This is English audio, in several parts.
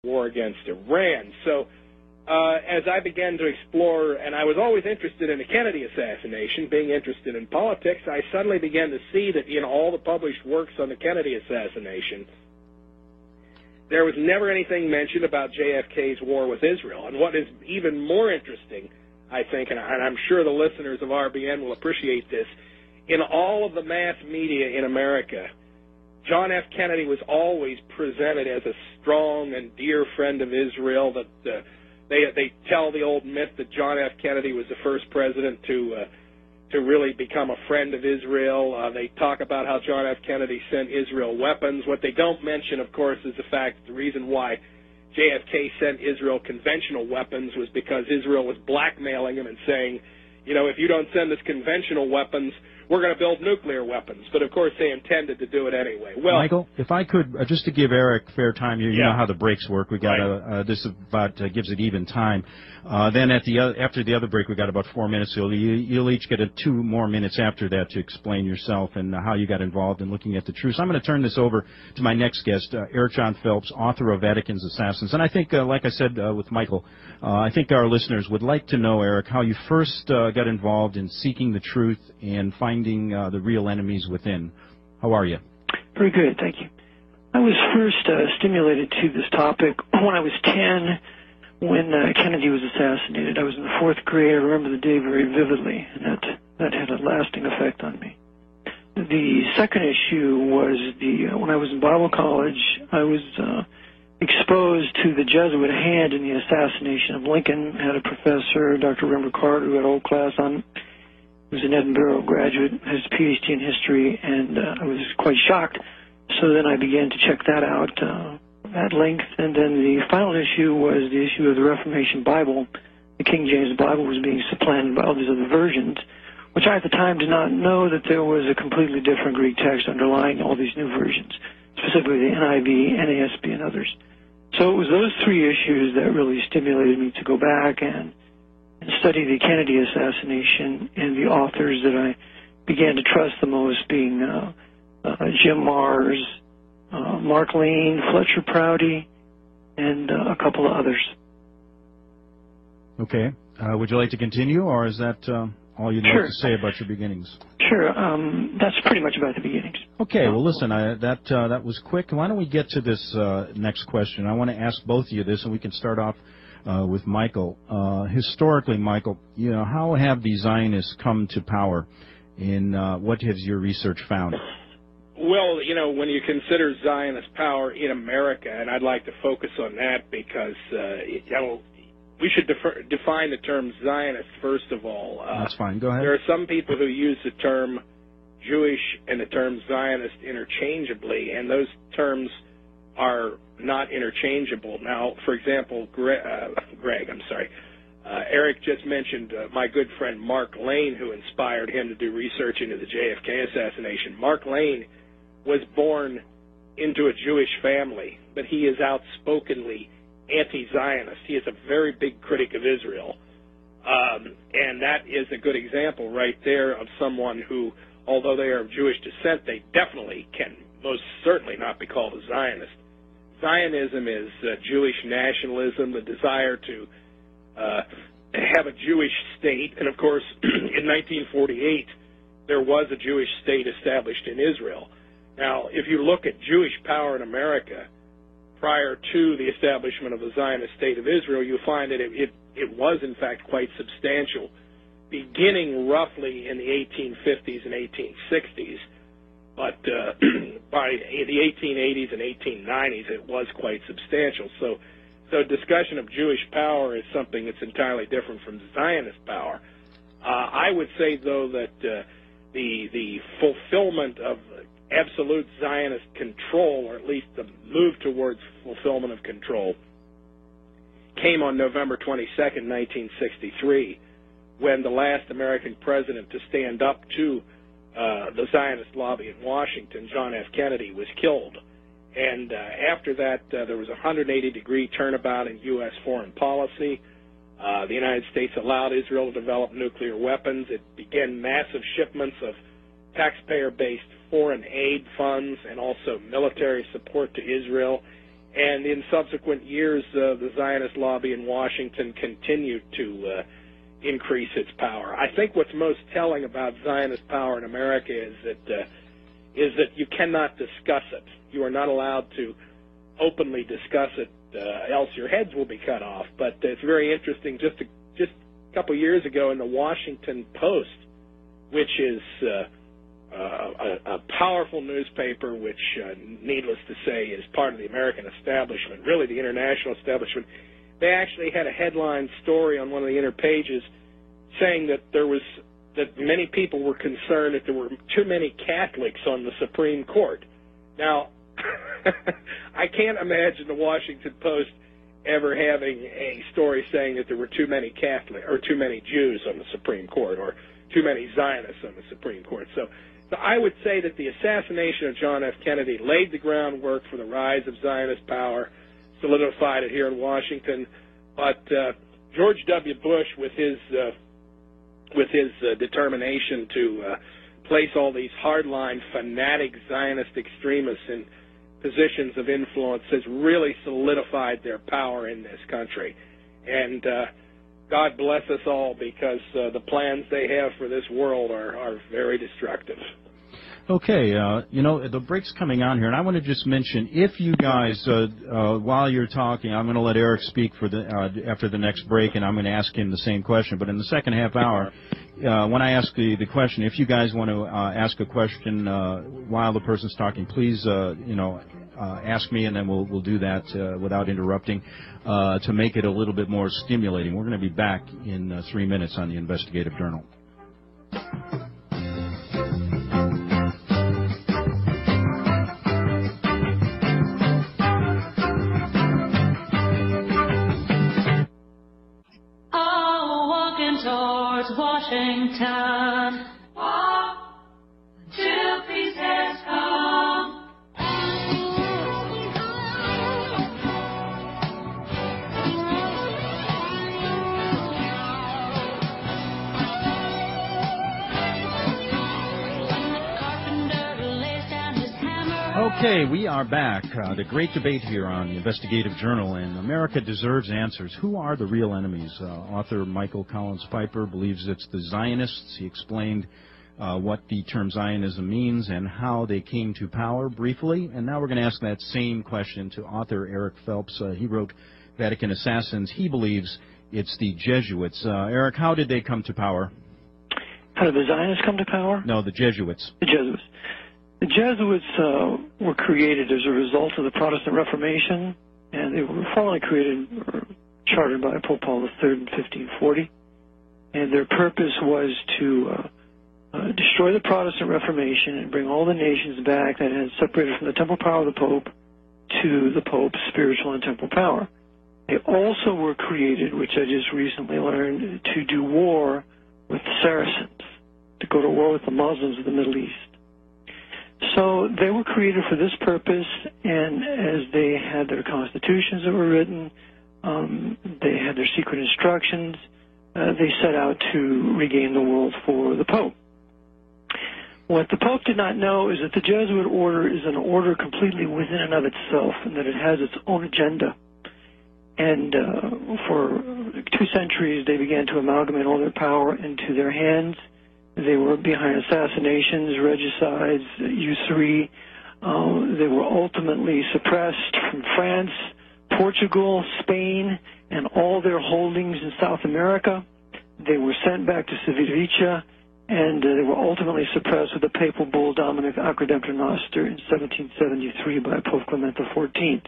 war against Iran. So as I began to explore, and I was always interested in the Kennedy assassination, being interested in politics, I suddenly began to see that in all the published works on the Kennedy assassination, there was never anything mentioned about JFK's war with Israel. And what is even more interesting, I think, and I'm sure the listeners of RBN will appreciate this, in all of the mass media in America, John F. Kennedy was always presented as a strong and dear friend of Israel. That they tell the old myth that John F. Kennedy was the first president to really become a friend of Israel. They talk about how John F. Kennedy sent Israel weapons. What they don't mention, of course, is the fact that the reason why JFK sent Israel conventional weapons was because Israel was blackmailing him and saying, you know, if you don't send us conventional weapons, we're going to build nuclear weapons. But, of course, they intended to do it anyway. Well, Michael, if I could, just to give Eric fair time, you know how the breaks work. We got right. This about gives it even time. Then after the other break, we got about 4 minutes. So you'll each get 2 more minutes after that to explain yourself and how you got involved in looking at the truth. So I'm going to turn this over to my next guest, Eric John Phelps, author of Vatican's Assassins. And I think, like I said with Michael, I think our listeners would like to know, Eric, how you first got involved in seeking the truth and finding the real enemies within. How are you? Very good, thank you. I was first stimulated to this topic when I was 10, when Kennedy was assassinated. I was in the 4th grade. I remember the day very vividly, and that had a lasting effect on me. The second issue was when I was in Bible college, I was exposed to the Jesuit hand in the assassination of Lincoln. I had a professor, Dr. Rember Carter, who had a whole class on. He was an Edinburgh graduate, has a PhD in history, and I was quite shocked. So then I began to check that out at length. And then the final issue was the issue of the Reformation Bible. The King James Bible was being supplanted by all these other versions, which I at the time did not know that there was a completely different Greek text underlying all these new versions, specifically the NIV, NASB, and others. So it was those 3 issues that really stimulated me to go back and study the Kennedy assassination and the authors that I began to trust the most, being Jim Marrs, Mark Lane, Fletcher Prouty, and a couple of others. Okay. Would you like to continue, or is that all you'd like to say about your beginnings? Sure. That's pretty much about the beginnings. Okay. Well, listen, that was quick. Why don't we get to this next question? I want to ask both of you this, and we can start off with Michael. Historically, Michael, you know, how have the Zionists come to power, and what has your research found? Well, you know, when you consider Zionist power in America, and I'd like to focus on that because, you know, we should define the term Zionist first of all. That's fine. Go ahead. There are some people who use the term Jewish and the term Zionist interchangeably, and those terms are not interchangeable. Now, for example, Eric just mentioned my good friend Mark Lane, who inspired him to do research into the JFK assassination. Mark Lane was born into a Jewish family, but he is outspokenly anti-Zionist. He is a very big critic of Israel. And that is a good example right there of someone who, although they are of Jewish descent, they definitely can most certainly not be called a Zionist. Zionism is Jewish nationalism, the desire to have a Jewish state. And, of course, in 1948, there was a Jewish state established in Israel. Now, if you look at Jewish power in America prior to the establishment of the Zionist state of Israel, you'll find that it was, in fact, quite substantial, beginning roughly in the 1850s and 1860s. But by the 1880s and 1890s, it was quite substantial. So discussion of Jewish power is something that's entirely different from Zionist power. I would say, though, that the fulfillment of absolute Zionist control, or at least the move towards fulfillment of control, came on November 22nd, 1963, when the last American president to stand up to the Zionist lobby in Washington, John F. Kennedy, was killed. And after that, there was a 180-degree turnabout in U.S. foreign policy. The United States allowed Israel to develop nuclear weapons. It began massive shipments of taxpayer-based foreign aid funds and also military support to Israel. And in subsequent years, the Zionist lobby in Washington continued to increase its power. I think what's most telling about Zionist power in America is that you cannot discuss it. You are not allowed to openly discuss it, else your heads will be cut off. But it's very interesting. Just a couple years ago, in the Washington Post, which is a powerful newspaper, which, needless to say, is part of the American establishment, really the international establishment, they actually had a headline story on one of the inner pages saying that that many people were concerned that there were too many Catholics on the Supreme Court. Now, I can't imagine the Washington Post ever having a story saying that there were too many Catholic or too many Jews on the Supreme Court or too many Zionists on the Supreme Court. So I would say that the assassination of John F. Kennedy laid the groundwork for the rise of Zionist power, solidified it here in Washington. But George W. Bush, with his determination to place all these hardline, fanatic Zionist extremists in positions of influence, has really solidified their power in this country. And God bless us all, because the plans they have for this world are very destructive. Okay, the break's coming on here, and I want to just mention, if you guys, while you're talking, I'm going to let Eric speak for after the next break, and I'm going to ask him the same question. But in the second half hour, when I ask the question, if you guys want to ask a question while the person's talking, please, ask me, and then we'll do that without interrupting to make it a little bit more stimulating. We're going to be back in 3 minutes on the Investigative Journal. Washington, walk till peace has come. Okay, we are back. The great debate here on the Investigative Journal, and America deserves answers. Who are the real enemies? Author Michael Collins Piper believes it's the Zionists. He explained what the term Zionism means and how they came to power briefly. And now we're going to ask that same question to author Eric Phelps. He wrote Vatican Assassins. He believes it's the Jesuits. Eric, how did they come to power? How did the Zionists come to power? No, the Jesuits. The Jesuits. The Jesuits were created as a result of the Protestant Reformation, and they were formally created or chartered by Pope Paul III in 1540. And their purpose was to destroy the Protestant Reformation and bring all the nations back that had separated from the temporal power of the Pope to the Pope's spiritual and temporal power. They also were created, which I just recently learned, to do war with the Saracens, to go to war with the Muslims of the Middle East. So they were created for this purpose, and as they had their constitutions that were written, they had their secret instructions, they set out to regain the world for the Pope. What the Pope did not know is that the Jesuit order is an order completely within and of itself, and that it has its own agenda. And for 2 centuries, they began to amalgamate all their power into their hands. They were behind assassinations, regicides, usury. They were ultimately suppressed from France, Portugal, Spain, and all their holdings in South America. They were sent back to Civitavecchia, and they were ultimately suppressed with the papal bull Dominic Acredemptor Noster in 1773 by Pope Clement XIV.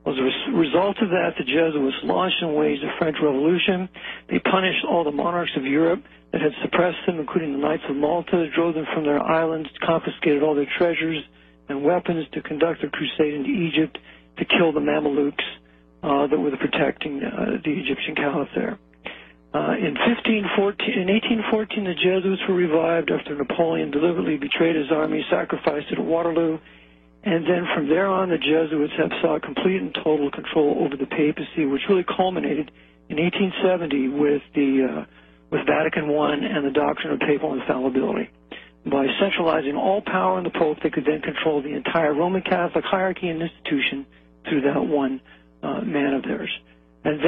As a result of that, the Jesuits launched and waged the French Revolution. They punished all the monarchs of Europe that had suppressed them, including the Knights of Malta, drove them from their islands, confiscated all their treasures and weapons to conduct a crusade into Egypt to kill the Mamelukes that were protecting the Egyptian caliph there. In 1814, the Jesuits were revived after Napoleon deliberately betrayed his army, sacrificed it at Waterloo. And then from there on, the Jesuits have sought complete and total control over the papacy, which really culminated in 1870 with Vatican I and the doctrine of papal infallibility. By centralizing all power in the Pope, they could then control the entire Roman Catholic hierarchy and institution through that one man of theirs. And